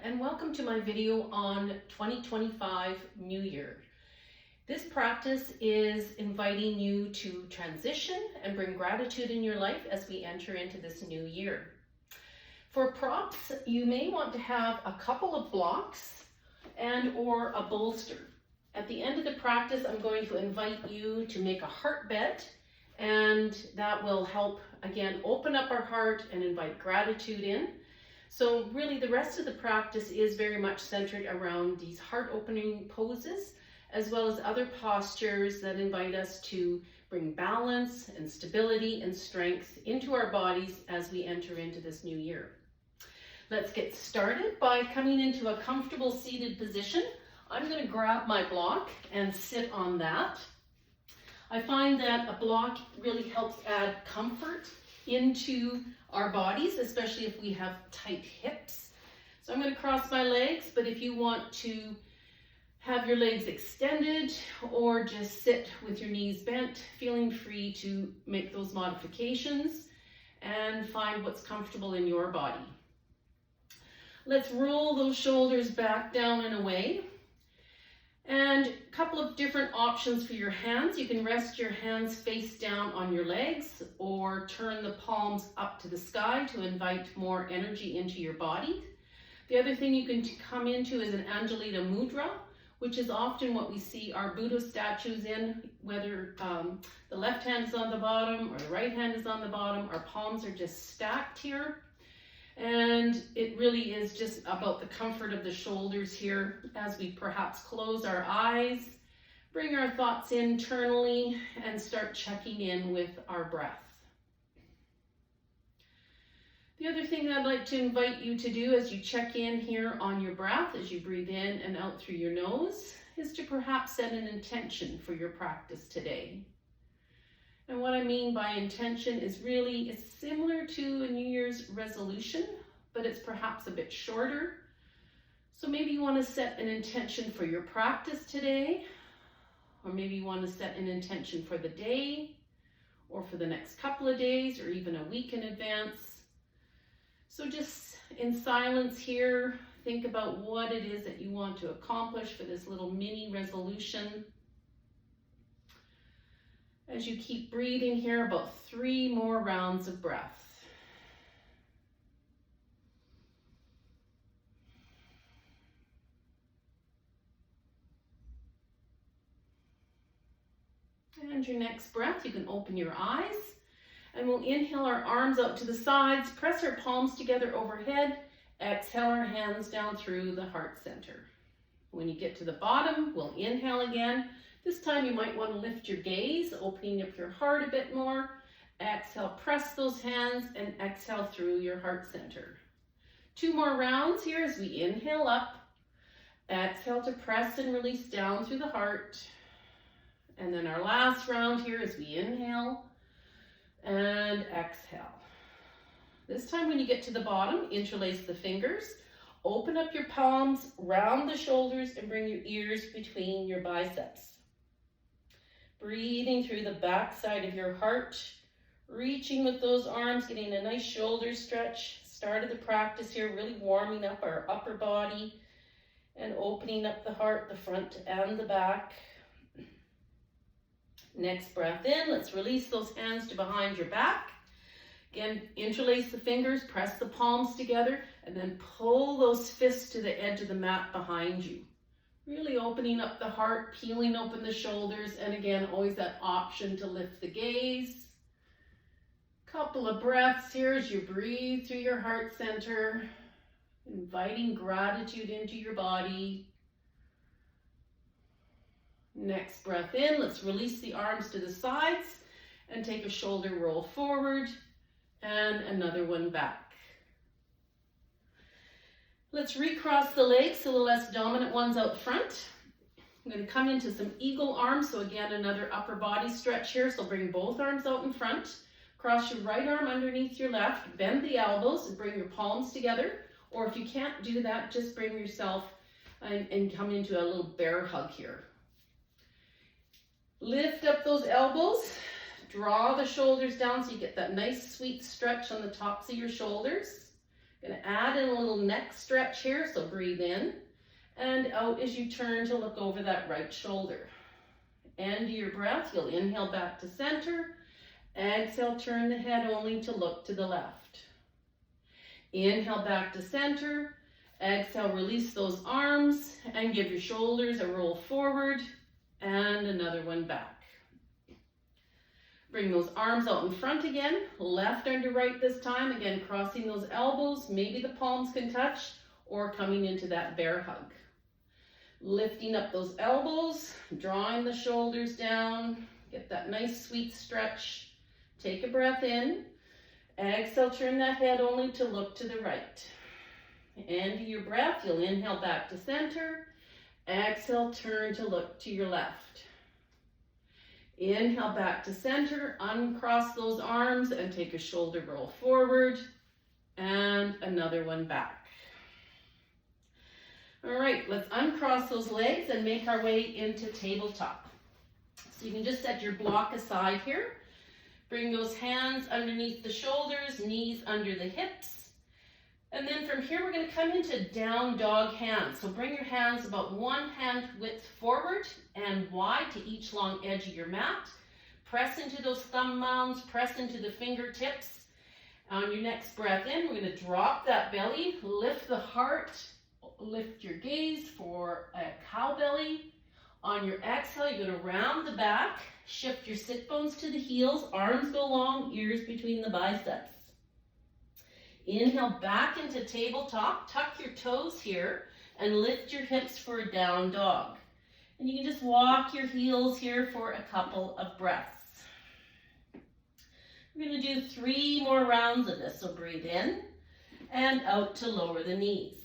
and welcome to my video on 2025 New Year. This practice is inviting you to transition and bring gratitude in your life as we enter into this new year. For props, you may want to have a couple of blocks and or a bolster. At the end of the practice, I'm going to invite you to make a heart bed, and that will help, again, open up our heart and invite gratitude in. So really the rest of the practice is very much centered around these heart-opening poses, as well as other postures that invite us to bring balance and stability and strength into our bodies as we enter into this new year. Let's get started by coming into a comfortable seated position. I'm going to grab my block and sit on that. I find that a block really helps add comfort into our bodies, especially if we have tight hips. So I'm going to cross my legs, but if you want to have your legs extended or just sit with your knees bent, feeling free to make those modifications and find what's comfortable in your body. Let's roll those shoulders back, down, and away. And a couple of different options for your hands. You can rest your hands face down on your legs or turn the palms up to the sky to invite more energy into your body. The other thing you can come into is an Anjalita Mudra, which is often what we see our Buddha statues in, whether the left hand is on the bottom or the right hand is on the bottom. Our palms are just stacked here. And it really is just about the comfort of the shoulders here as we perhaps close our eyes, bring our thoughts internally, and start checking in with our breath. The other thing I'd like to invite you to do as you check in here on your breath, as you breathe in and out through your nose, is to perhaps set an intention for your practice today. And what I mean by intention is really, it's similar to a New Year's resolution, but it's perhaps a bit shorter. So maybe you want to set an intention for your practice today, or maybe you want to set an intention for the day, or for the next couple of days, or even a week in advance. So just in silence here, think about what it is that you want to accomplish for this little mini resolution. As you keep breathing here, about 3 more rounds of breath. And your next breath, you can open your eyes, and we'll inhale our arms out to the sides, press our palms together overhead, exhale our hands down through the heart center. When you get to the bottom, we'll inhale again. This time you might want to lift your gaze, opening up your heart a bit more. Exhale, press those hands, and exhale through your heart center. 2 more rounds here as we inhale up. Exhale to press and release down through the heart. And then our last round here as we inhale and exhale. This time when you get to the bottom, interlace the fingers. Open up your palms, round the shoulders, and bring your ears between your biceps. Breathing through the back side of your heart, reaching with those arms, getting a nice shoulder stretch. Start of the practice here, really warming up our upper body and opening up the heart, the front and the back. Next breath in, let's release those hands to behind your back. Again, interlace the fingers, press the palms together, and then pull those fists to the edge of the mat behind you. Really opening up the heart, peeling open the shoulders, and again, always that option to lift the gaze. Couple of breaths here as you breathe through your heart center, inviting gratitude into your body. Next breath in, let's release the arms to the sides and take a shoulder roll forward and another one back. Let's recross the legs so the less dominant one's out front. I'm going to come into some eagle arms. So again, another upper body stretch here. So bring both arms out in front. Cross your right arm underneath your left. Bend the elbows and bring your palms together. Or if you can't do that, just bring yourself and come into a little bear hug here. Lift up those elbows. Draw the shoulders down so you get that nice sweet stretch on the tops of your shoulders. Gonna add in a little neck stretch here, so breathe in and out as you turn to look over that right shoulder. End your breath, you'll inhale back to center. Exhale, turn the head only to look to the left. Inhale back to center. Exhale, release those arms and give your shoulders a roll forward and another one back. Bring those arms out in front again, left under right this time. Again, crossing those elbows, maybe the palms can touch, or coming into that bear hug. Lifting up those elbows, drawing the shoulders down, get that nice sweet stretch. Take a breath in. Exhale, turn that head only to look to the right. End your breath, you'll inhale back to center. Exhale, turn to look to your left. Inhale back to center, uncross those arms and take a shoulder roll forward and another one back. All right, let's uncross those legs and make our way into tabletop. So you can just set your block aside here. Bring those hands underneath the shoulders, knees under the hips. And then from here, we're going to come into down dog hands. So bring your hands about 1 hand width forward and wide to each long edge of your mat. Press into those thumb mounds, press into the fingertips. On your next breath in, we're going to drop that belly, lift the heart, lift your gaze for a cow belly. On your exhale, you're going to round the back, shift your sit bones to the heels, arms go long, ears between the biceps. Inhale back into tabletop, tuck your toes here, and lift your hips for a down dog. And you can just walk your heels here for a couple of breaths. We're going to do 3 more rounds of this, so breathe in and out to lower the knees.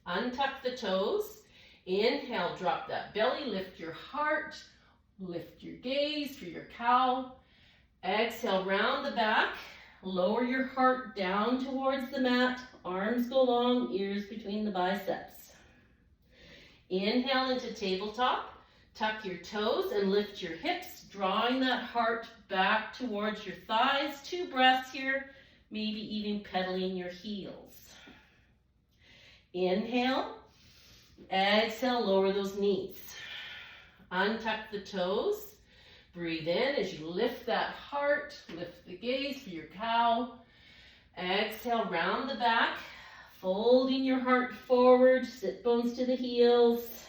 Untuck the toes. Inhale, drop that belly, lift your heart, lift your gaze for your cow. Exhale, round the back, lower your heart down towards the mat, arms go long, ears between the biceps. Inhale into tabletop, tuck your toes and lift your hips, drawing that heart back towards your thighs. 2 breaths here, maybe even pedaling your heels. Inhale. Exhale, lower those knees. Untuck the toes. Breathe in as you lift that heart, lift the gaze for your cow. Exhale, round the back, folding your heart forward, sit bones to the heels.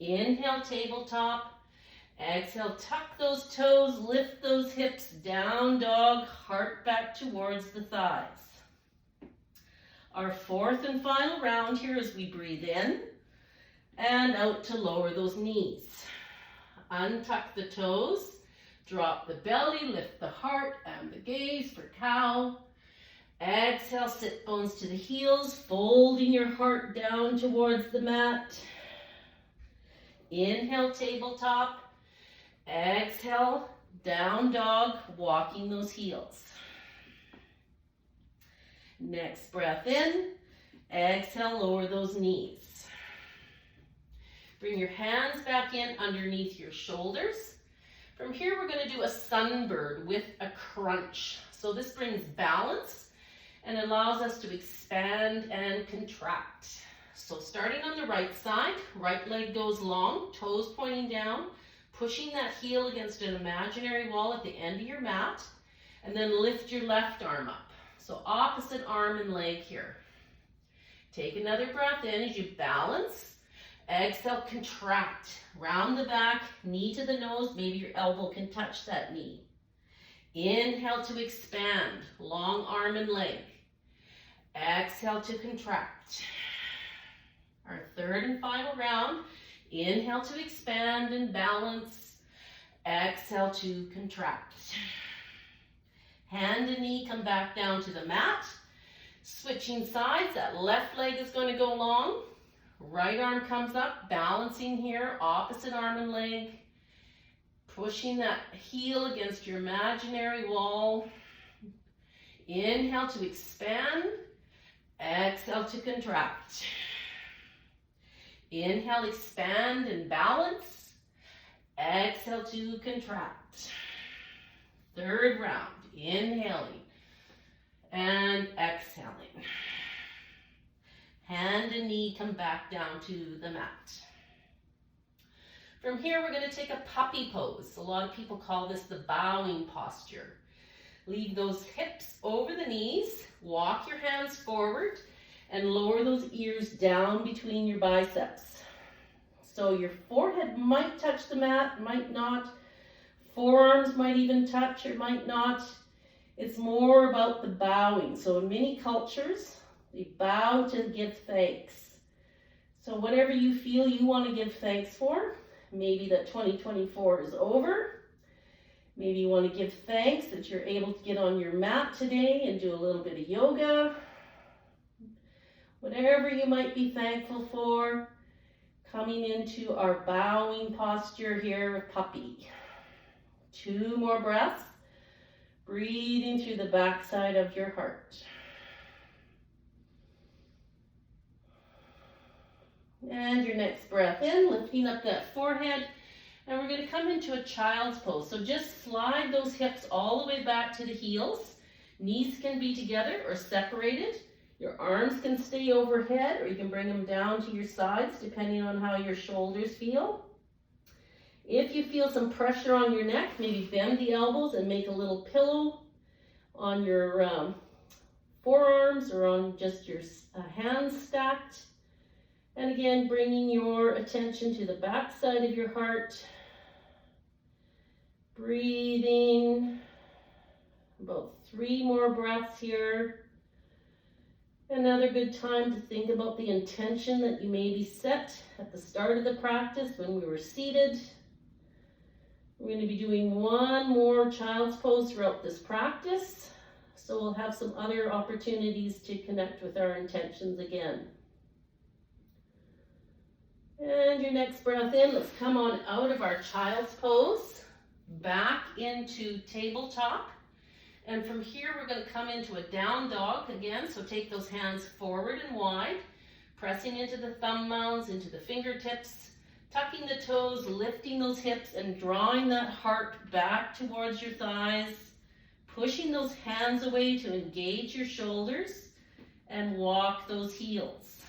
Inhale, tabletop. Exhale, tuck those toes, lift those hips, down dog, heart back towards the thighs. Our 4th and final round here as we breathe in and out to lower those knees. Untuck the toes, drop the belly, lift the heart and the gaze for cow. Exhale, sit bones to the heels, folding your heart down towards the mat. Inhale, tabletop. Exhale, down dog, walking those heels. Next breath in, exhale, lower those knees. Bring your hands back in underneath your shoulders. From here, we're going to do a sunbird with a crunch. So this brings balance and allows us to expand and contract. So starting on the right side, right leg goes long, toes pointing down, pushing that heel against an imaginary wall at the end of your mat, and then lift your left arm up. So opposite arm and leg here. Take another breath in as you balance. Exhale, contract. Round the back, knee to the nose. Maybe your elbow can touch that knee. Inhale to expand. Long arm and leg. Exhale to contract. Our 3rd and final round. Inhale to expand and balance. Exhale to contract. Hand and knee come back down to the mat. Switching sides, that left leg is going to go long. Right arm comes up, balancing here, opposite arm and leg. Pushing that heel against your imaginary wall. Inhale to expand. Exhale to contract. Inhale, expand and balance. Exhale to contract. 3rd round. Inhaling. And exhaling. Hand and knee come back down to the mat. From here, we're going to take a puppy pose. A lot of people call this the bowing posture. Leave those hips over the knees, walk your hands forward, and lower those ears down between your biceps. So your forehead might touch the mat, might not. Forearms might even touch or might not. It's more about the bowing. So in many cultures, we bow to give thanks. So whatever you feel you want to give thanks for, maybe that 2024 is over. Maybe you want to give thanks that you're able to get on your mat today and do a little bit of yoga. Whatever you might be thankful for, coming into our bowing posture here, puppy. 2 more breaths. Breathing through the backside of your heart. And your next breath in, lifting up that forehead. And we're going to come into a child's pose. So just slide those hips all the way back to the heels. Knees can be together or separated. Your arms can stay overhead, or you can bring them down to your sides depending on how your shoulders feel. If you feel some pressure on your neck, maybe bend the elbows and make a little pillow on your forearms or on just your hands stacked. And again, bringing your attention to the back side of your heart. Breathing. About 3 more breaths here. Another good time to think about the intention that you maybe set at the start of the practice when we were seated. We're going to be doing 1 more child's pose throughout this practice. So we'll have some other opportunities to connect with our intentions again. And your next breath in, let's come on out of our child's pose, back into tabletop. And from here, we're going to come into a down dog again. So take those hands forward and wide, pressing into the thumb mounds, into the fingertips, tucking the toes, lifting those hips, and drawing that heart back towards your thighs, pushing those hands away to engage your shoulders, and walk those heels.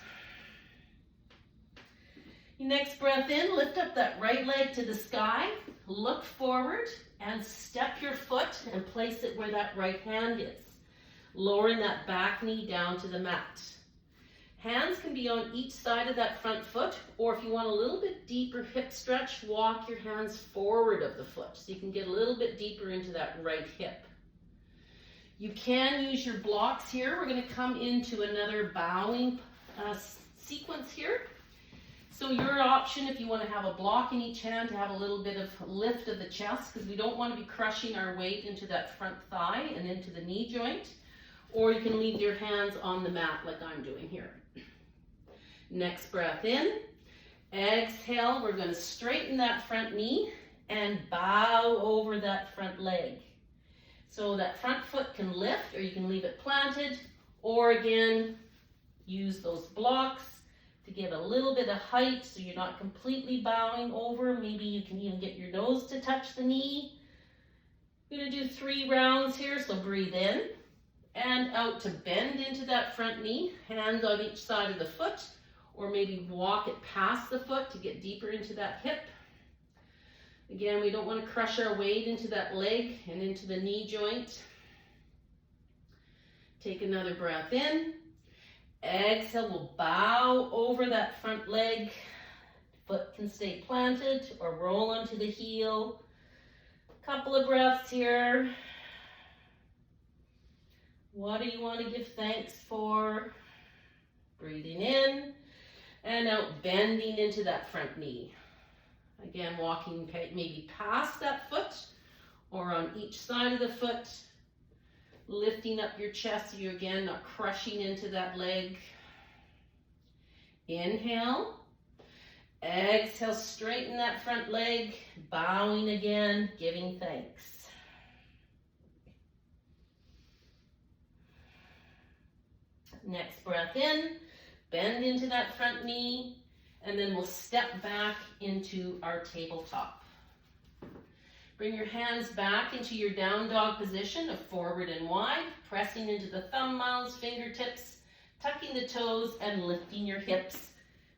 Your next breath in, lift up that right leg to the sky, look forward, and step your foot and place it where that right hand is, lowering that back knee down to the mat. Hands can be on each side of that front foot, or if you want a little bit deeper hip stretch, walk your hands forward of the foot so you can get a little bit deeper into that right hip. You can use your blocks here. We're going to come into another bowing sequence here. So your option, if you want to have a block in each hand to have a little bit of lift of the chest, because we don't want to be crushing our weight into that front thigh and into the knee joint, or you can leave your hands on the mat like I'm doing here. Next breath in, exhale, we're going to straighten that front knee and bow over that front leg. So that front foot can lift, or you can leave it planted, or again, use those blocks to give a little bit of height so you're not completely bowing over. Maybe you can even get your nose to touch the knee. We're going to do 3 rounds here, so breathe in and out to bend into that front knee, hands on each side of the foot, or maybe walk it past the foot to get deeper into that hip. Again, we don't want to crush our weight into that leg and into the knee joint. Take another breath in. Exhale, we'll bow over that front leg. Foot can stay planted or roll onto the heel. Couple of breaths here. What do you want to give thanks for? Breathing in and out, bending into that front knee. Again, walking maybe past that foot or on each side of the foot. Lifting up your chest so you're again not crushing into that leg. Inhale. Exhale, straighten that front leg. Bowing again, giving thanks. Next breath in. Bend into that front knee. And then we'll step back into our tabletop. Bring your hands back into your down dog position of forward and wide, pressing into the thumb mounds, fingertips, tucking the toes and lifting your hips,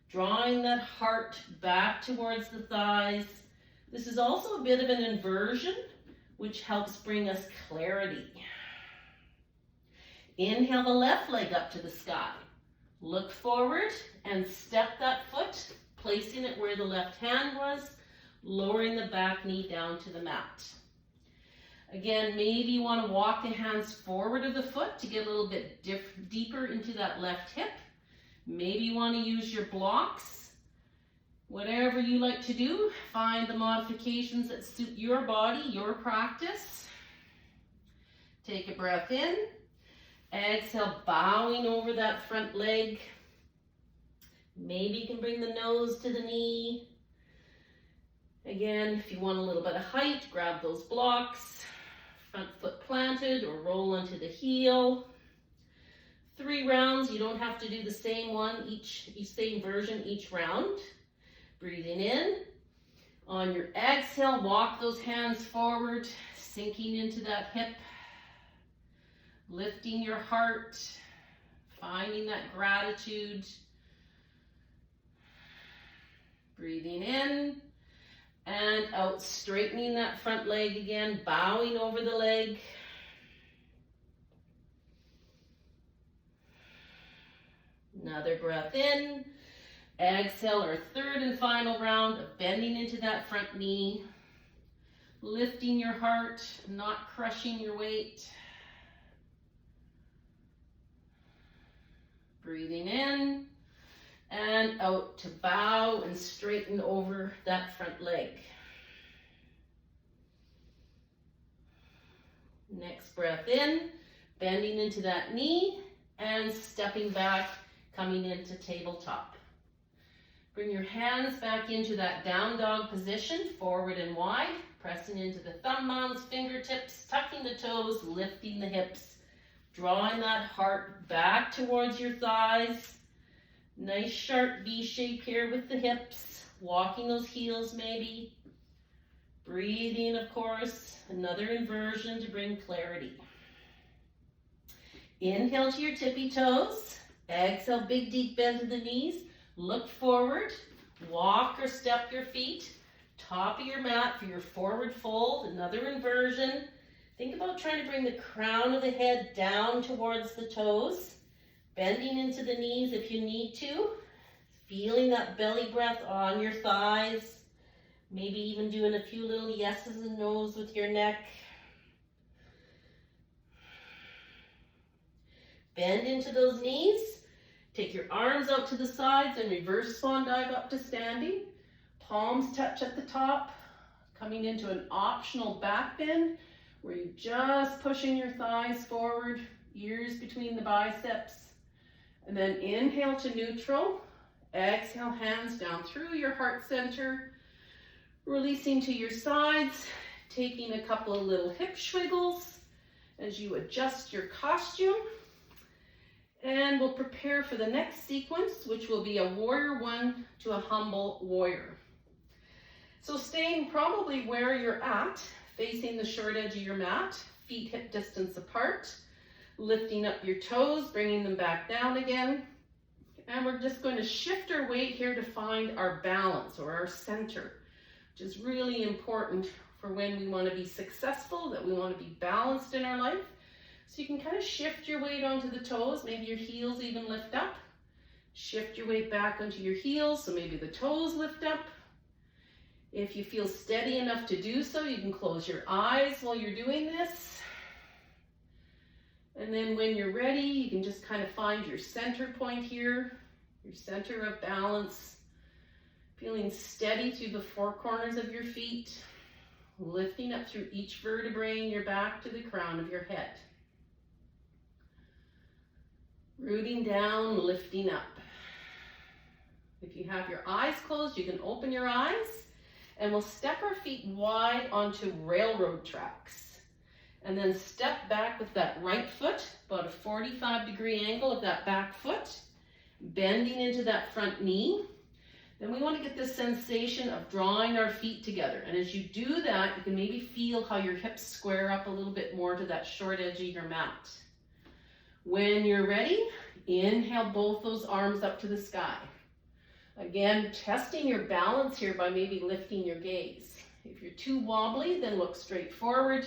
drawing that heart back towards the thighs. This is also a bit of an inversion, which helps bring us clarity. Inhale the left leg up to the sky. Look forward and step that foot, placing it where the left hand was, lowering the back knee down to the mat. Again, maybe you want to walk the hands forward of the foot to get a little bit deeper into that left hip. Maybe you want to use your blocks. Whatever you like to do, find the modifications that suit your body, your practice. Take a breath in. Exhale, bowing over that front leg. Maybe you can bring the nose to the knee. Again, if you want a little bit of height, grab those blocks. Front foot planted or roll onto the heel. 3 rounds, you don't have to do the same one, same version each round. Breathing in. On your exhale, walk those hands forward, sinking into that hip. Lifting your heart, finding that gratitude. Breathing in and out, straightening that front leg again, bowing over the leg. Another breath in. Exhale, our 3rd and final round of bending into that front knee. Lifting your heart, not crushing your weight. Breathing in and out to bow and straighten over that front leg. Next breath in, bending into that knee and stepping back, coming into tabletop. Bring your hands back into that down dog position, forward and wide, pressing into the thumb mounds, fingertips, tucking the toes, lifting the hips, drawing that heart back towards your thighs. Nice sharp V shape here with the hips, walking those heels maybe. Breathing, of course, another inversion to bring clarity. Inhale to your tippy toes. Exhale, big deep bend to the knees. Look forward, walk or step your feet. Top of your mat for your forward fold, another inversion. Think about trying to bring the crown of the head down towards the toes. Bending into the knees if you need to. Feeling that belly breath on your thighs. Maybe even doing a few little yeses and nos with your neck. Bend into those knees. Take your arms out to the sides and reverse swan dive up to standing. Palms touch at the top. Coming into an optional back bend where you're just pushing your thighs forward, ears between the biceps. And then inhale to neutral. Exhale, hands down through your heart center. Releasing to your sides, taking a couple of little hip swiggles as you adjust your costume. And we'll prepare for the next sequence, which will be a warrior 1 to a humble warrior. So staying probably where you're at, facing the short edge of your mat, feet hip distance apart, lifting up your toes, bringing them back down again. And we're just going to shift our weight here to find our balance or our center, which is really important for when we want to be successful, that we want to be balanced in our life. So you can kind of shift your weight onto the toes, maybe your heels even lift up. Shift your weight back onto your heels, so maybe the toes lift up. If you feel steady enough to do so, you can close your eyes while you're doing this. And then when you're ready, you can just kind of find your center point here, your center of balance. Feeling steady through the 4 corners of your feet, lifting up through each vertebrae in your back to the crown of your head. Rooting down, lifting up. If you have your eyes closed, you can open your eyes, and we'll step our feet wide onto railroad tracks. And then step back with that right foot, about a 45-degree angle of that back foot, bending into that front knee. Then we want to get this sensation of drawing our feet together. And as you do that, you can maybe feel how your hips square up a little bit more to that short edge of your mat. When you're ready, inhale both those arms up to the sky. Again, testing your balance here by maybe lifting your gaze. If you're too wobbly, then look straight forward.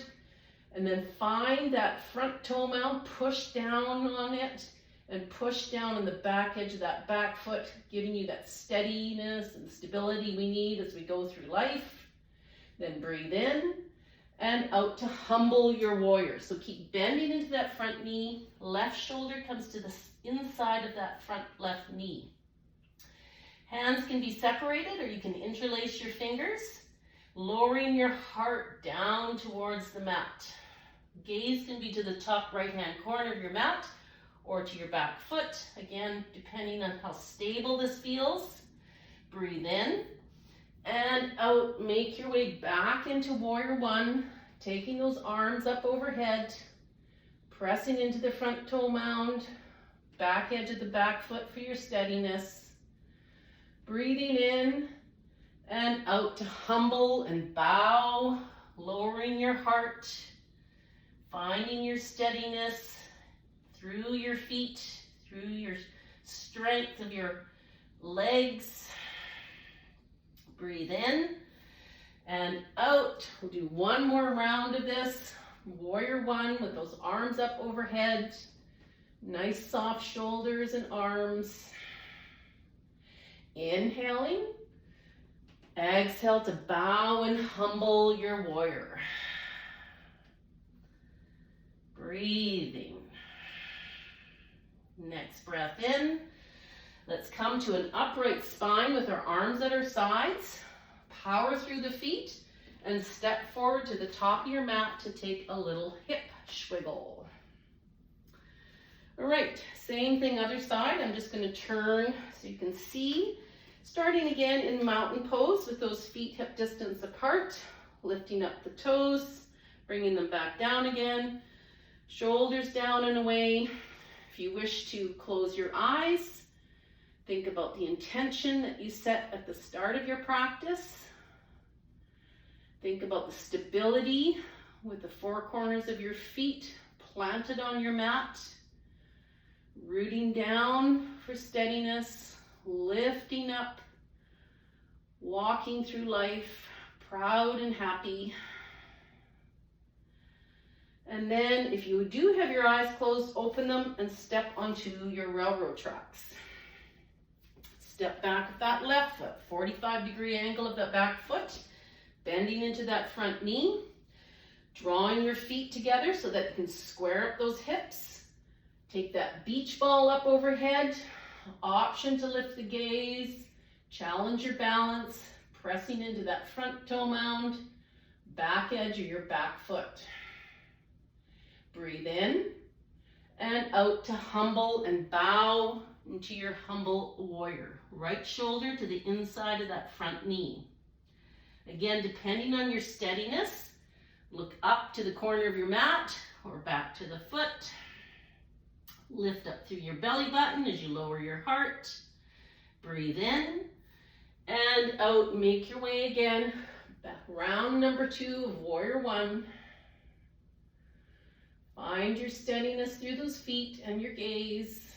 And then find that front toe mound, push down on it, and push down on the back edge of that back foot, giving you that steadiness and stability we need as we go through life. Then breathe in and out to humble your warrior. So keep bending into that front knee. Left shoulder comes to the inside of that front left knee. Hands can be separated, or you can interlace your fingers, lowering your heart down towards the mat. Gaze can be to the top right-hand corner of your mat or to your back foot, again, depending on how stable this feels. Breathe in and out. Make your way back into warrior one, taking those arms up overhead, pressing into the front toe mound, back edge of the back foot for your steadiness. Breathing in and out to humble and bow, lowering your heart, finding your steadiness through your feet, through your strength of your legs. Breathe in and out. We'll do one more round of this. Warrior one with those arms up overhead. Nice soft shoulders and arms. Inhaling. Exhale to bow and humble your warrior. Breathing. Next breath in. Let's come to an upright spine with our arms at our sides. Power through the feet and step forward to the top of your mat to take a little hip swiggle. All right, same thing other side. I'm just going to turn so you can see. Starting again in mountain pose with those feet hip distance apart, lifting up the toes, bringing them back down again, shoulders down and away. If you wish to close your eyes, think about the intention that you set at the start of your practice. Think about the stability with the four corners of your feet planted on your mat, rooting down for steadiness, lifting up, walking through life, proud and happy. And then if you do have your eyes closed, open them and step onto your railroad tracks. Step back with that left foot, 45-degree angle of that back foot, bending into that front knee, drawing your feet together so that you can square up those hips. Take that beach ball up overhead. Option to lift the gaze, challenge your balance, pressing into that front toe mound, back edge of your back foot. Breathe in and out to humble and bow into your humble warrior. Right shoulder to the inside of that front knee. Again, depending on your steadiness, look up to the corner of your mat or back to the foot. Lift up through your belly button as you lower your heart. Breathe in and out. Make your way again. Back round number 2 of warrior one. Find your steadiness through those feet and your gaze.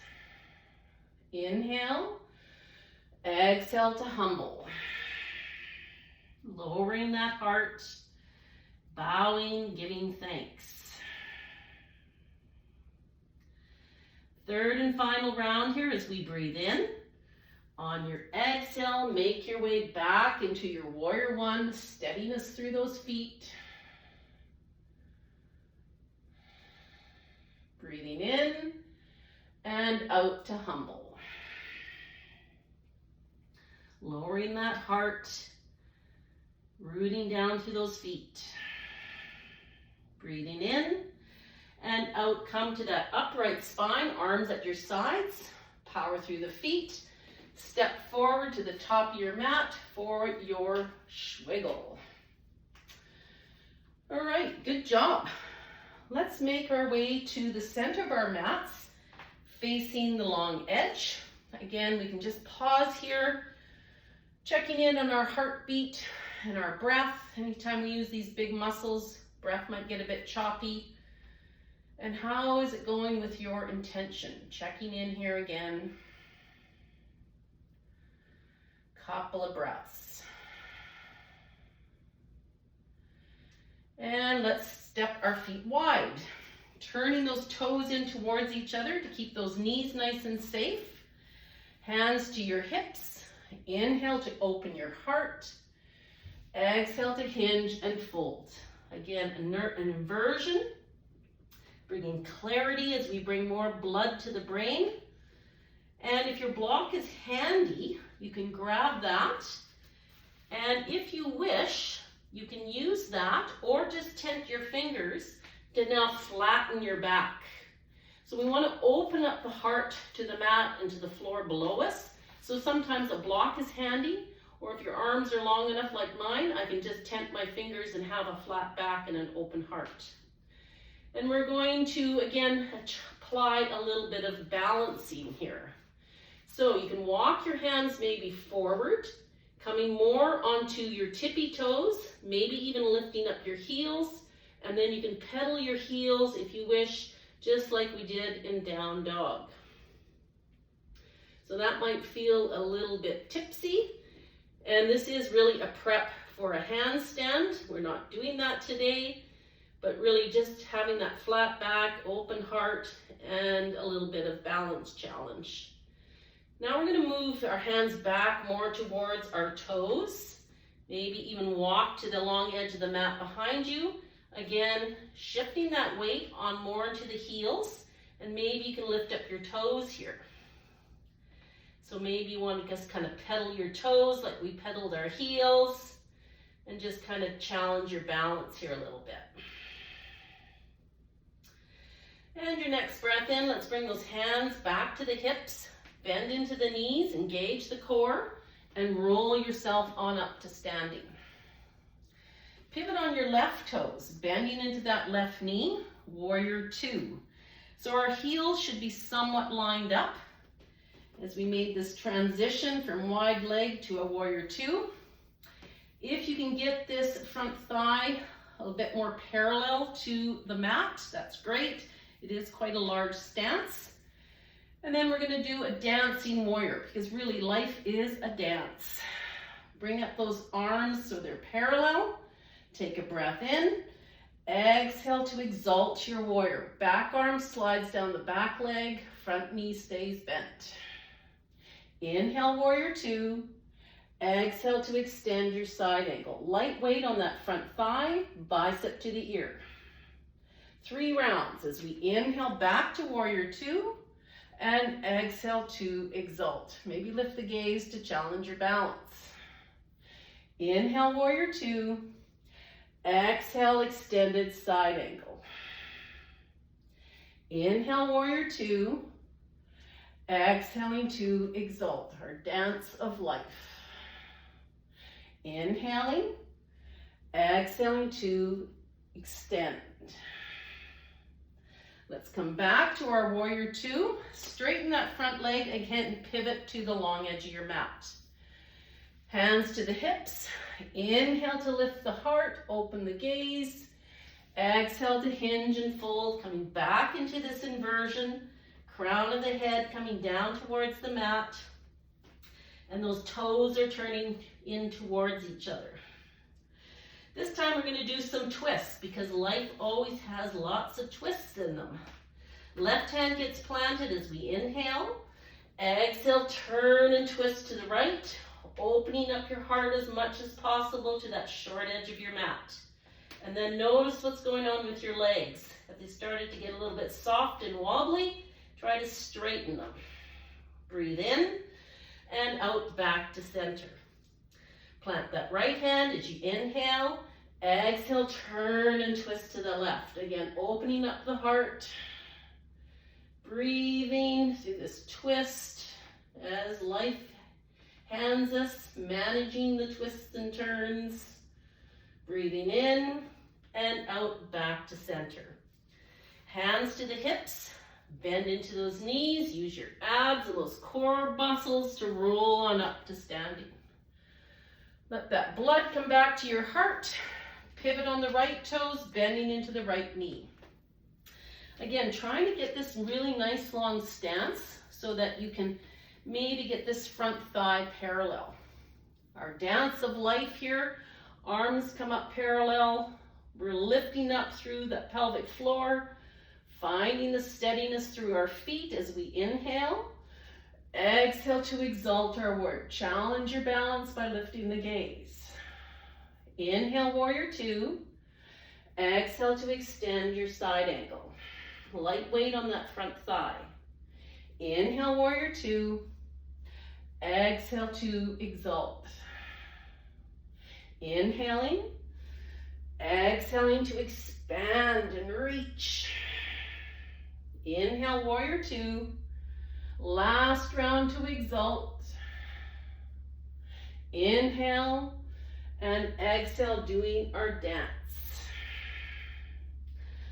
Inhale. Exhale to humble. Lowering that heart. Bowing, giving thanks. Third and final round here as we breathe in. On your exhale, make your way back into your warrior one. Steadiness through those feet. Breathing in and out to humble. Lowering that heart, rooting down through those feet. Breathing in and out. Come to that upright spine, arms at your sides. Power through the feet. Step forward to the top of your mat for your swiggle. All right, good job. Let's make our way to the center of our mats, facing the long edge. Again, we can just pause here, Checking in on our heartbeat and our breath. Anytime we use these big muscles, breath might get a bit choppy. And how is it going with your intention? Checking in here again. Couple of breaths. And let's step our feet wide. Turning those toes in towards each other to keep those knees nice and safe. Hands to your hips. Inhale to open your heart. Exhale to hinge and fold. Again, an inversion. Bringing clarity as we bring more blood to the brain. And if your block is handy, you can grab that. And if you wish, you can use that or just tent your fingers to now flatten your back. So we want to open up the heart to the mat and to the floor below us. So sometimes a block is handy, or if your arms are long enough like mine, I can just tent my fingers and have a flat back and an open heart. And we're going to, again, apply a little bit of balancing here. So you can walk your hands maybe forward, coming more onto your tippy toes, maybe even lifting up your heels, and then you can pedal your heels if you wish, just like we did in down dog. So that might feel a little bit tipsy, and this is really a prep for a handstand. We're not doing that today, but really just having that flat back, open heart, and a little bit of balance challenge. Now we're going to move our hands back more towards our toes. Maybe even walk to the long edge of the mat behind you. Again, shifting that weight on more into the heels, and maybe you can lift up your toes here. So maybe you want to just kind of pedal your toes like we pedaled our heels, and just kind of challenge your balance here a little bit. And your next breath in, let's bring those hands back to the hips, bend into the knees, engage the core, and roll yourself on up to standing. Pivot on your left toes, bending into that left knee, warrior two. So our heels should be somewhat lined up as we made this transition from wide leg to a warrior two. If you can get this front thigh a bit more parallel to the mat, that's great. It is quite a large stance. And then we're going to do a dancing warrior, because really life is a dance. Bring up those arms so they're parallel. Take a breath in. Exhale to exalt your warrior. Back arm slides down the back leg. Front knee stays bent. Inhale, warrior two. Exhale to extend your side ankle. Light weight on that front thigh, bicep to the ear. 3 rounds as we inhale back to warrior two and exhale to exalt. Maybe lift the gaze to challenge your balance. Inhale, warrior two. Exhale, extended side ankle. Inhale, warrior two. Exhaling to exalt, our dance of life. Inhaling, exhaling to extend. Let's come back to our warrior two. Straighten that front leg again, pivot to the long edge of your mat. Hands to the hips. Inhale to lift the heart, open the gaze. Exhale to hinge and fold, coming back into this inversion. Crown of the head coming down towards the mat. And those toes are turning in towards each other. This time we're going to do some twists, because life always has lots of twists in them. Left hand gets planted as we inhale. Exhale, turn and twist to the right, opening up your heart as much as possible to that short edge of your mat. And then notice what's going on with your legs. If they started to get a little bit soft and wobbly, try to straighten them. Breathe in and out back to center. Plant that right hand as you inhale. Exhale, turn and twist to the left. Again, opening up the heart. Breathing through this twist as life hands us, managing the twists and turns. Breathing in and out back to center. Hands to the hips. Bend into those knees. Use your abs and those core muscles to roll on up to standing. Let that blood come back to your heart. Pivot on the right toes, bending into the right knee. Again, trying to get this really nice long stance so that you can maybe get this front thigh parallel. Our dance of life here, arms come up parallel. We're lifting up through the pelvic floor, finding the steadiness through our feet as we inhale. Exhale to exalt our word. Challenge your balance by lifting the gaze. Inhale, warrior two. Exhale to extend your side angle. Light weight on that front thigh. Inhale, warrior two. Exhale to exalt. Inhaling. Exhaling to expand and reach. Inhale, warrior two. Last round to exalt. Inhale and exhale, doing our dance.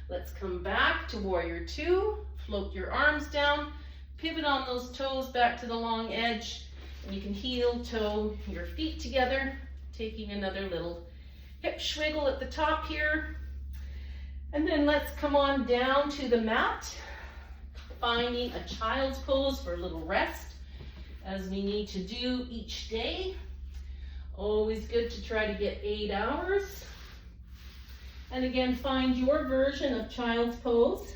Let's come back to warrior two. Float your arms down. Pivot on those toes back to the long edge. And you can heel toe your feet together, taking another little hip swiggle at the top here. And then let's come on down to the mat, finding a child's pose for a little rest, as we need to do each day. Always good to try to get 8 hours. And again, find your version of child's pose.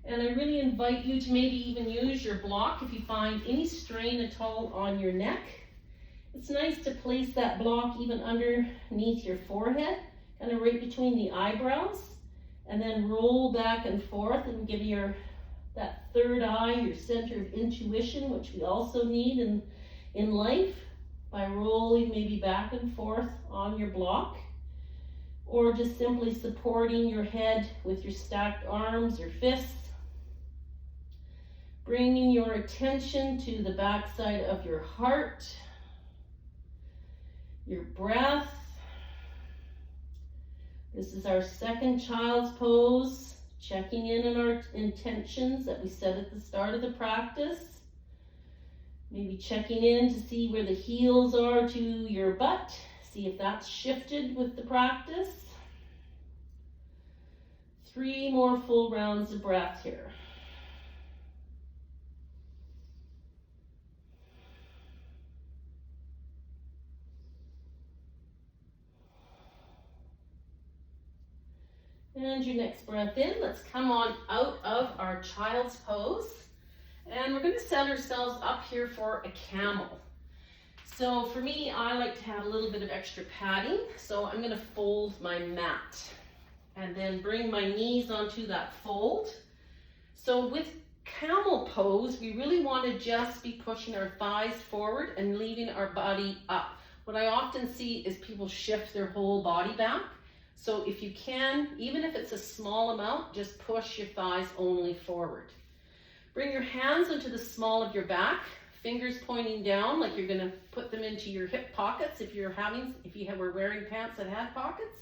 And I really invite you to maybe even use your block if you find any strain at all on your neck. It's nice to place that block even underneath your forehead, kind of right between the eyebrows, and then roll back and forth and give that third eye, your center of intuition, which we also need in life, by rolling maybe back and forth on your block, or just simply supporting your head with your stacked arms or fists, bringing your attention to the backside of your heart, your breath. This is our second child's pose, checking in on our intentions that we set at the start of the practice. Maybe checking in to see where the heels are to your butt. See if that's shifted with the practice. 3 more full rounds of breath here. And your next breath in, let's come on out of our child's pose. And we're going to set ourselves up here for a camel. So for me, I like to have a little bit of extra padding. So I'm going to fold my mat and then bring my knees onto that fold. So with camel pose, we really want to just be pushing our thighs forward and leaving our body up. What I often see is people shift their whole body back. So if you can, even if it's a small amount, just push your thighs only forward. Bring your hands into the small of your back, fingers pointing down like you're going to put them into your hip pockets if you were wearing pants that had pockets.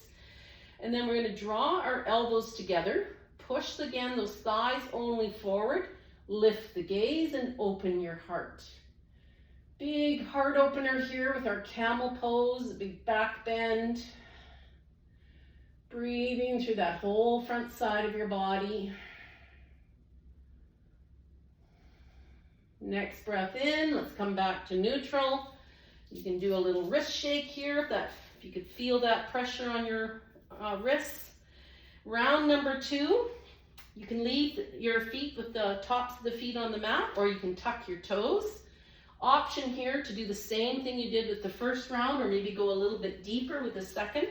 And then we're going to draw our elbows together, push again those thighs only forward, lift the gaze and open your heart. Big heart opener here with our camel pose, big back bend. Breathing through that whole front side of your body. Next breath in, let's come back to neutral. You can do a little wrist shake here if you could feel that pressure on your wrists. Round number 2, you can leave your feet with the tops of the feet on the mat, or you can tuck your toes. Option here to do the same thing you did with the first round, or maybe go a little bit deeper with the second.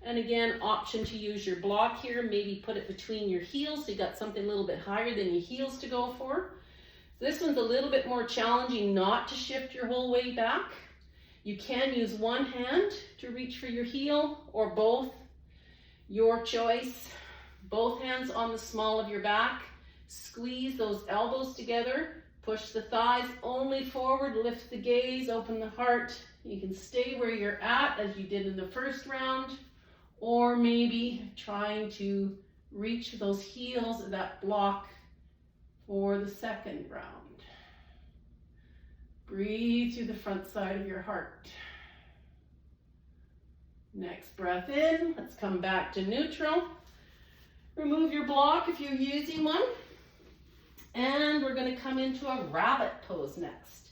And again, option to use your block here, maybe put it between your heels so you got something a little bit higher than your heels to go for. This one's a little bit more challenging not to shift your whole way back. You can use one hand to reach for your heel or both, your choice. Both hands on the small of your back. Squeeze those elbows together. Push the thighs only forward, lift the gaze, open the heart. You can stay where you're at as you did in the first round, or maybe trying to reach those heels of that block for the second round. Breathe through the front side of your heart. Next breath in, let's come back to neutral. Remove your block if you're using one. And we're going to come into a rabbit pose next.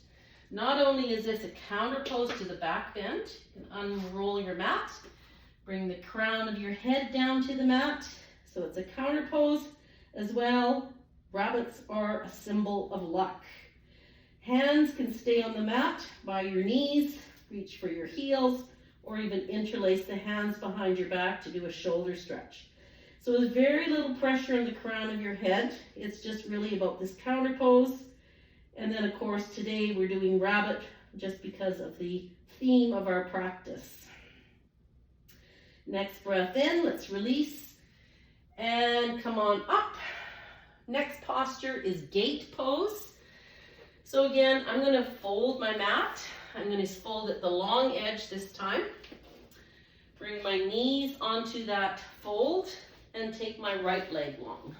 Not only is this a counter pose to the back bend, you can unroll your mat, bring the crown of your head down to the mat. So it's a counter pose as well. Rabbits are a symbol of luck. Hands can stay on the mat by your knees, reach for your heels, or even interlace the hands behind your back to do a shoulder stretch. So with very little pressure on the crown of your head, it's just really about this counter pose. And then of course today we're doing rabbit just because of the theme of our practice. Next breath in, let's release and come on up. Next posture is gate pose. So again, I'm going to fold my mat. I'm going to fold it the long edge this time. Bring my knees onto that fold and take my right leg long.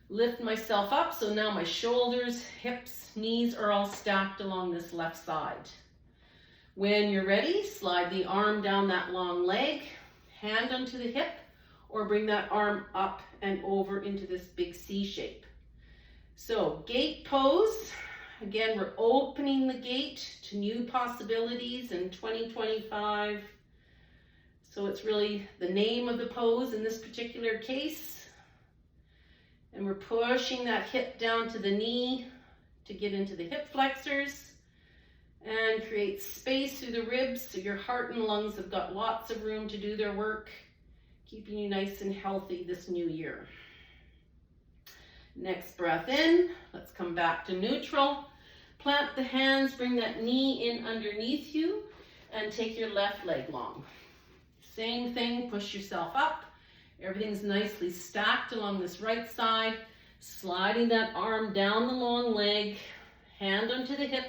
Lift myself up, so now my shoulders, hips, knees are all stacked along this left side. When you're ready, slide the arm down that long leg, hand onto the hip, or bring that arm up and over into this big C shape. So gate pose, again, we're opening the gate to new possibilities in 2025. So it's really the name of the pose in this particular case. And we're pushing that hip down to the knee to get into the hip flexors and create space through the ribs so your heart and lungs have got lots of room to do their work, keeping you nice and healthy this new year. Next breath in, let's come back to neutral. Plant the hands, bring that knee in underneath you, and take your left leg long. Same thing, push yourself up. Everything's nicely stacked along this right side. Sliding that arm down the long leg, hand onto the hip,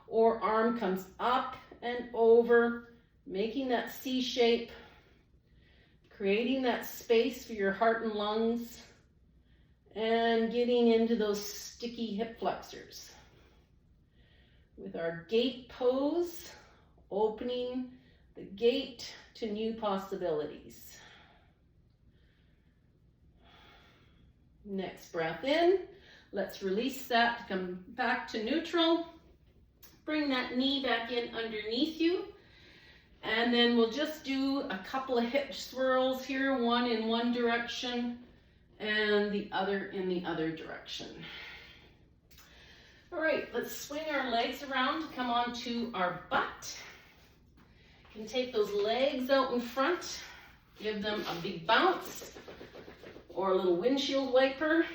or arm comes up and over, making that C shape, creating that space for your heart and lungs, and getting into those sticky hip flexors. With our gate pose, opening the gate to new possibilities. Next breath in, let's release that to come back to neutral. Bring that knee back in underneath you. And then we'll just do a couple of hip swirls here, one in one direction and the other in the other direction. All right, let's swing our legs around to come onto our butt. You can take those legs out in front, give them a big bounce or a little windshield wiper.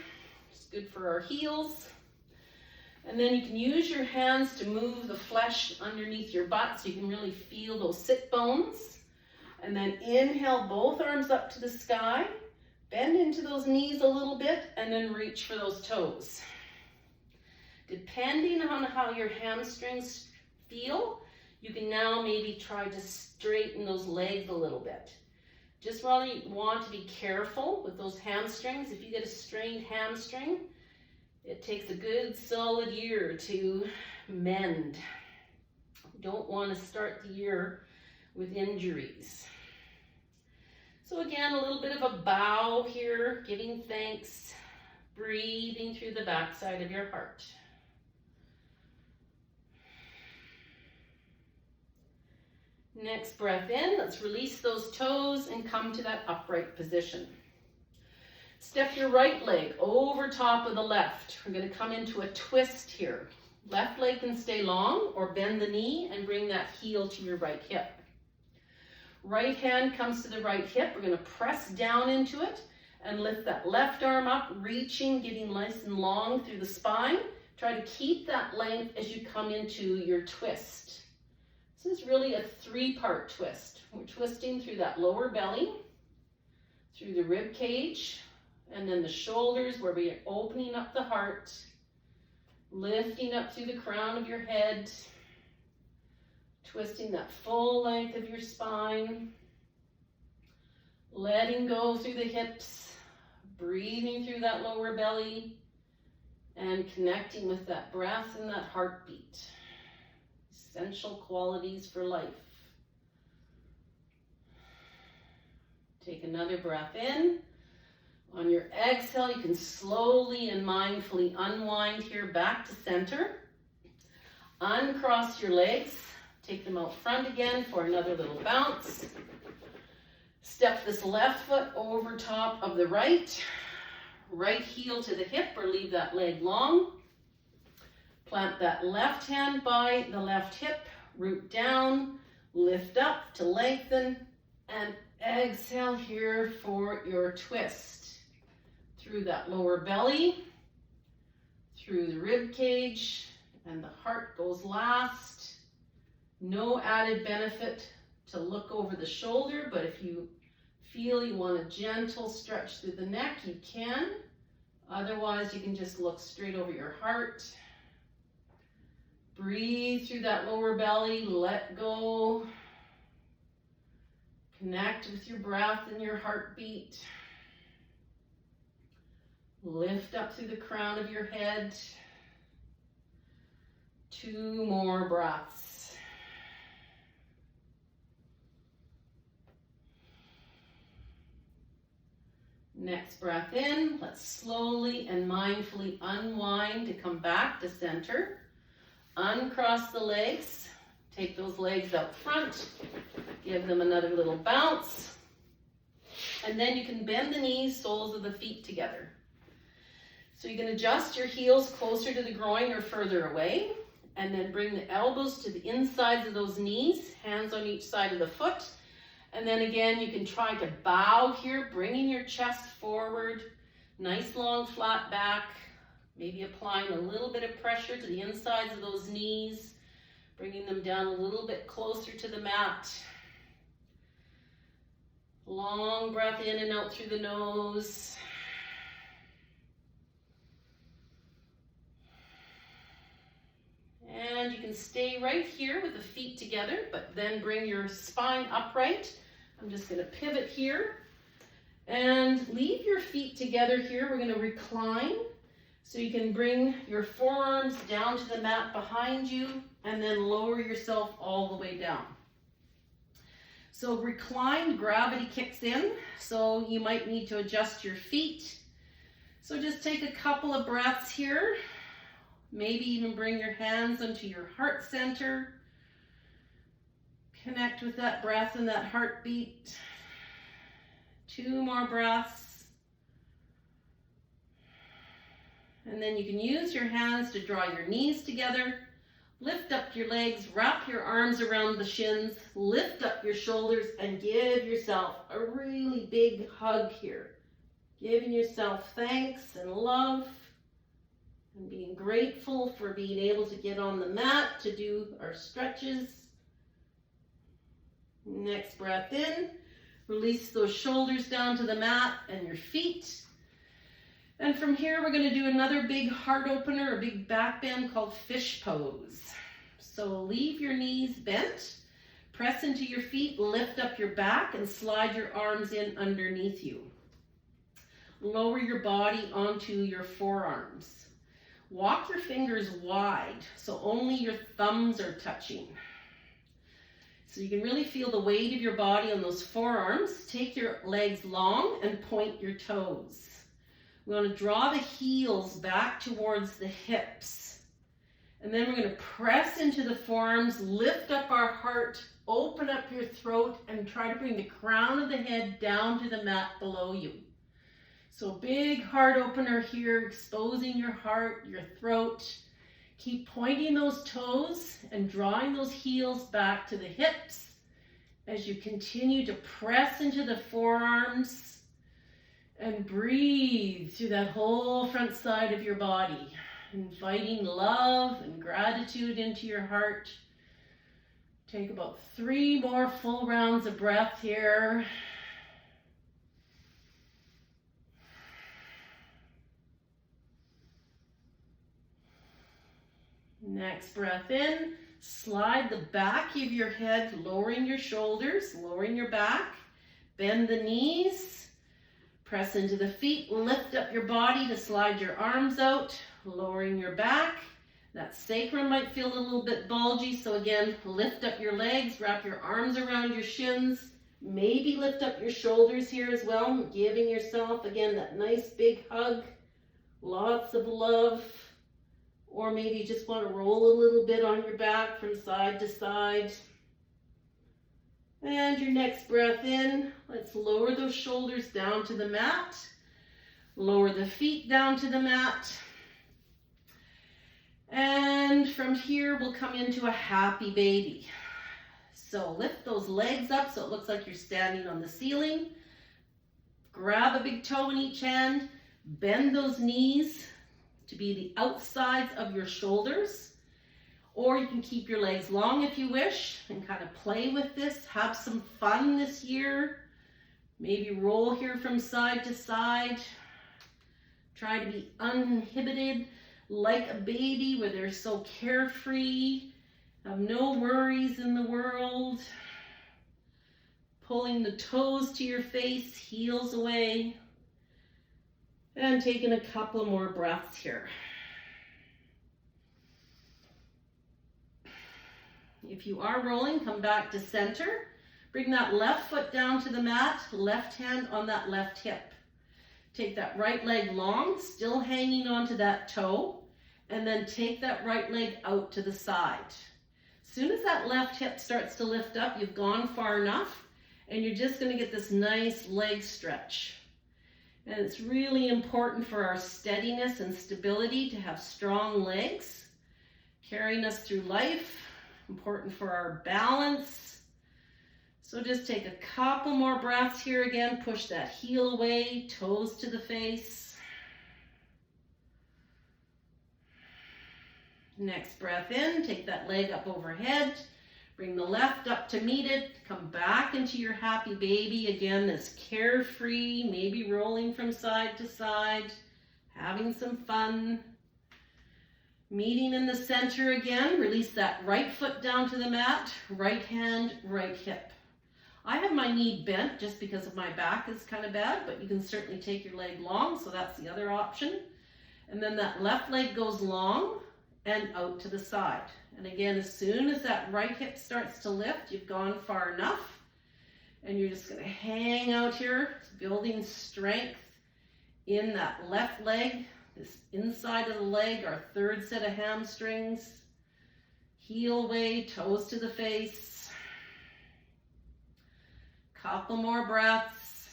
It's good for our heels. And then you can use your hands to move the flesh underneath your butt so you can really feel those sit bones. And then inhale both arms up to the sky, bend into those knees a little bit, and then reach for those toes. Depending on how your hamstrings feel, you can now maybe try to straighten those legs a little bit. Just really want to be careful with those hamstrings. If you get a strained hamstring, it takes a good solid year to mend. You don't want to start the year with injuries. So again, a little bit of a bow here, giving thanks, breathing through the backside of your heart. Next breath in, let's release those toes and come to that upright position. Step your right leg over top of the left. We're going to come into a twist here. Left leg can stay long, or bend the knee and bring that heel to your right hip. Right hand comes to the right hip. We're going to press down into it and lift that left arm up, reaching, getting nice and long through the spine. Try to keep that length as you come into your twist. This is really a three-part twist. We're twisting through that lower belly, through the rib cage, and then the shoulders where we are opening up the heart, lifting up through the crown of your head, twisting that full length of your spine, letting go through the hips, breathing through that lower belly, and connecting with that breath and that heartbeat. Essential qualities for life. Take another breath in. On your exhale, you can slowly and mindfully unwind here back to center. Uncross your legs. Take them out front again for another little bounce. Step this left foot over top of the right. Right heel to the hip or leave that leg long. Plant that left hand by the left hip. Root down. Lift up to lengthen. And exhale here for your twist. Through that lower belly. Through the rib cage. And the heart goes last. No added benefit to look over the shoulder, but if you feel you want a gentle stretch through the neck, you can. Otherwise, you can just look straight over your heart. Breathe through that lower belly, let go. Connect with your breath and your heartbeat. Lift up through the crown of your head. 2 more breaths. Next breath in. Let's slowly and mindfully unwind to come back to center. Uncross the legs. Take those legs out front. Give them another little bounce. And then you can bend the knees, soles of the feet together. So you can adjust your heels closer to the groin or further away. And then bring the elbows to the insides of those knees, hands on each side of the foot. And then again, you can try to bow here, bringing your chest forward. Nice long flat back. Maybe applying a little bit of pressure to the insides of those knees. Bringing them down a little bit closer to the mat. Long breath in and out through the nose. And you can stay right here with the feet together, but then bring your spine upright. I'm just going to pivot here and leave your feet together here. We're going to recline. So you can bring your forearms down to the mat behind you and then lower yourself all the way down. So reclined, gravity kicks in. So you might need to adjust your feet. So just take a couple of breaths here. Maybe even bring your hands into your heart center. Connect with that breath and that heartbeat. 2 more breaths. And then you can use your hands to draw your knees together. Lift up your legs, wrap your arms around the shins, lift up your shoulders, and give yourself a really big hug here. Giving yourself thanks and love. And being grateful for being able to get on the mat to do our stretches. Next breath in. Release those shoulders down to the mat and your feet. And from here, we're going to do another big heart opener, a big back bend called fish pose. So leave your knees bent. Press into your feet, lift up your back, and slide your arms in underneath you. Lower your body onto your forearms. Walk your fingers wide, so only your thumbs are touching. So you can really feel the weight of your body on those forearms. Take your legs long and point your toes. We want to draw the heels back towards the hips. And then we're going to press into the forearms, lift up our heart, open up your throat, and try to bring the crown of the head down to the mat below you. So big heart opener here, exposing your heart, your throat. Keep pointing those toes and drawing those heels back to the hips as you continue to press into the forearms and breathe through that whole front side of your body, inviting love and gratitude into your heart. Take about 3 more full rounds of breath here. Next breath in, slide the back of your head, lowering your shoulders, lowering your back, bend the knees, press into the feet, lift up your body to slide your arms out, lowering your back. That sacrum might feel a little bit bulgy, so again, lift up your legs, wrap your arms around your shins, Maybe lift up your shoulders here as well, giving yourself, again, that nice big hug, lots of love. Or maybe you just want to roll a little bit on your back from side to side. And your next breath in, let's lower those shoulders down to the mat. Lower the feet down to the mat. And from here, we'll come into a happy baby. So lift those legs up so it looks like you're standing on the ceiling. Grab a big toe in each hand. Bend those knees to be the outsides of your shoulders. Or you can keep your legs long if you wish and kind of play with this. Have some fun this year. Maybe roll here from side to side. Try to be uninhibited like a baby where they're so carefree. Have no worries in the world. Pulling the toes to your face, heels away. And taking a couple more breaths here. If you are rolling, come back to center. Bring that left foot down to the mat, left hand on that left hip. Take that right leg long, still hanging onto that toe, and then take that right leg out to the side. As soon as that left hip starts to lift up, you've gone far enough, and you're just going to get this nice leg stretch. And it's really important for our steadiness and stability to have strong legs, carrying us through life, important for our balance. So just take a couple more breaths here again, push that heel away, toes to the face. Next breath in, take that leg up overhead, bring the left up to meet it, come back into your happy baby. Again, this carefree, maybe rolling from side to side, having some fun. Meeting in the center again, release that right foot down to the mat, right hand, right hip. I have my knee bent just because of my back is kind of bad, but you can certainly take your leg long, so that's the other option. And then that left leg goes long and out to the side. And again, as soon as that right hip starts to lift, you've gone far enough. And you're just going to hang out here, building strength in that left leg, this inside of the leg, our third set of hamstrings. Heel away, toes to the face. Couple more breaths.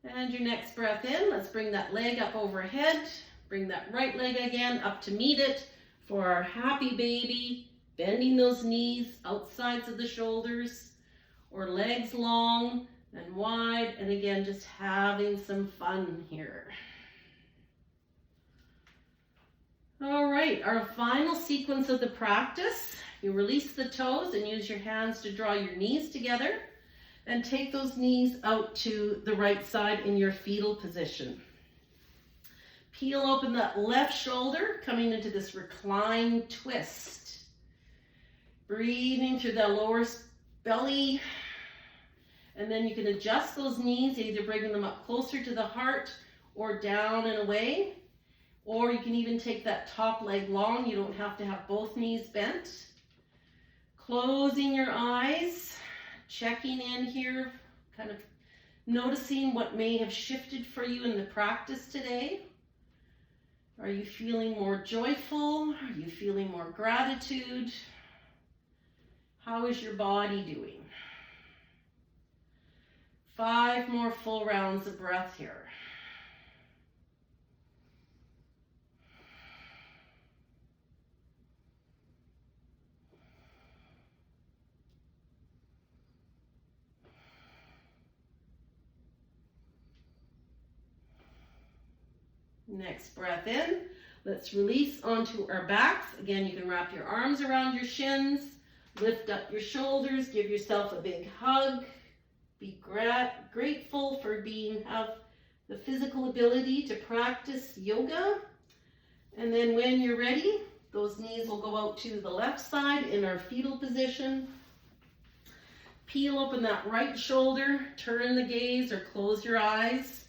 And your next breath in, let's bring that leg up overhead. Bring that right leg again up to meet it for our happy baby. Bending those knees, outsides of the shoulders, or legs long and wide. And again, just having some fun here. All right, our final sequence of the practice. You release the toes and use your hands to draw your knees together. And take those knees out to the right side in your fetal position. Peel open that left shoulder, coming into this reclined twist. Breathing through the lower belly. And then you can adjust those knees, either bringing them up closer to the heart or down and away. Or you can even take that top leg long. You don't have to have both knees bent. Closing your eyes. Checking in here, kind of noticing what may have shifted for you in the practice today. Are you feeling more joyful? Are you feeling more gratitude? How is your body doing? 5 more full rounds of breath here. Next breath in, let's release onto our backs. Again, you can wrap your arms around your shins, lift up your shoulders, give yourself a big hug. Be grateful for have the physical ability to practice yoga. And then when you're ready, those knees will go out to the left side in our fetal position. Peel open that right shoulder, turn the gaze or close your eyes.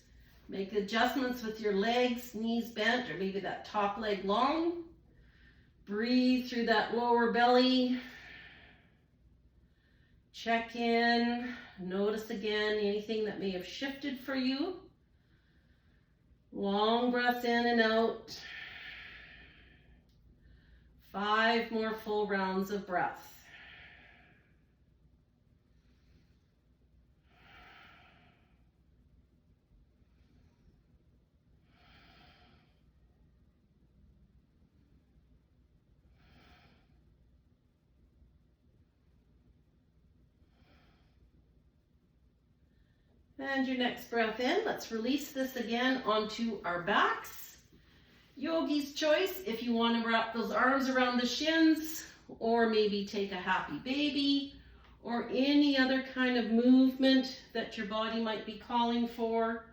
Make adjustments with your legs, knees bent, or maybe that top leg long. Breathe through that lower belly. Check in. Notice again anything that may have shifted for you. Long breaths in and out. 5 more full rounds of breath. And your next breath in, let's release this again onto our backs. Yogi's choice, if you want to wrap those arms around the shins, or maybe take a happy baby, or any other kind of movement that your body might be calling for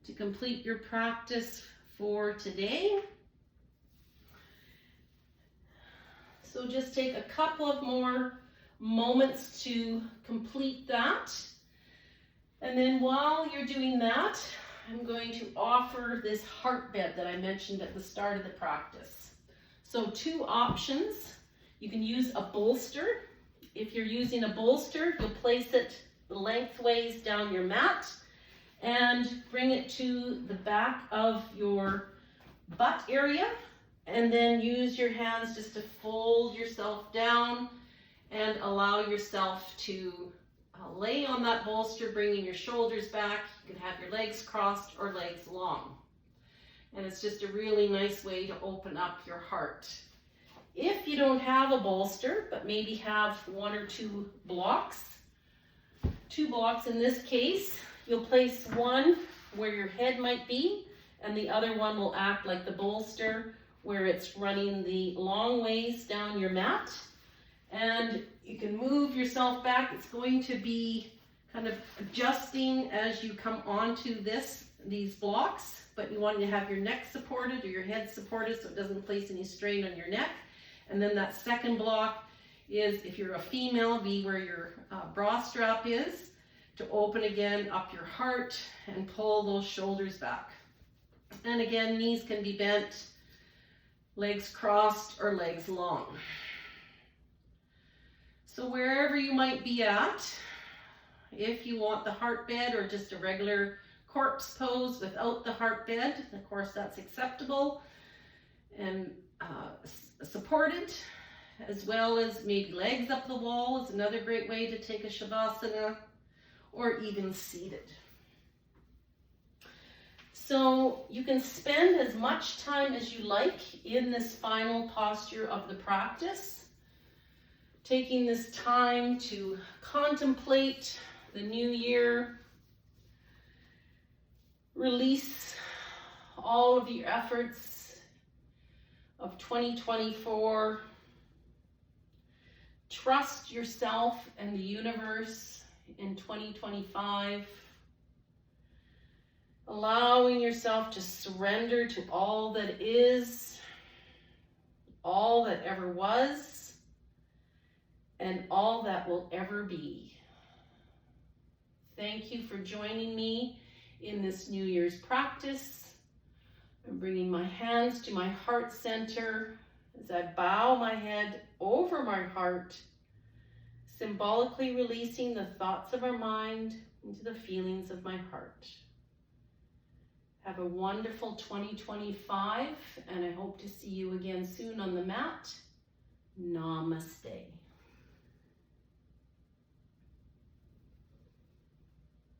to complete your practice for today. So just take a couple of more moments to complete that. And then while you're doing that, I'm going to offer this heart bed that I mentioned at the start of the practice. So 2 options. You can use a bolster. If you're using a bolster, you'll place it lengthways down your mat and bring it to the back of your butt area, and then use your hands just to fold yourself down and allow yourself to lay on that bolster, bringing your shoulders back. You can have your legs crossed or legs long. And it's just a really nice way to open up your heart. If you don't have a bolster, but maybe have 1 or 2 blocks, 2 blocks in this case, you'll place one where your head might be, and the other one will act like the bolster, where it's running the long ways down your mat. And you can move yourself back. It's going to be kind of adjusting as you come onto these blocks, but you want to have your neck supported or your head supported so it doesn't place any strain on your neck. And then that second block is, if you're a female, be where your bra strap is, to open again up your heart and pull those shoulders back. And again, knees can be bent, legs crossed or legs long. So wherever you might be at, if you want the heart bed or just a regular corpse pose without the heart bed, of course that's acceptable and supported, as well as maybe legs up the wall is another great way to take a Shavasana, or even seated. So you can spend as much time as you like in this final posture of the practice, taking this time to contemplate the new year, release all of your efforts of 2024, trust yourself and the universe in 2025, allowing yourself to surrender to all that is, all that ever was, and all that will ever be. Thank you for joining me in this New Year's practice. I'm bringing my hands to my heart center as I bow my head over my heart, symbolically releasing the thoughts of our mind into the feelings of my heart. Have a wonderful 2025, and I hope to see you again soon on the mat. Namaste.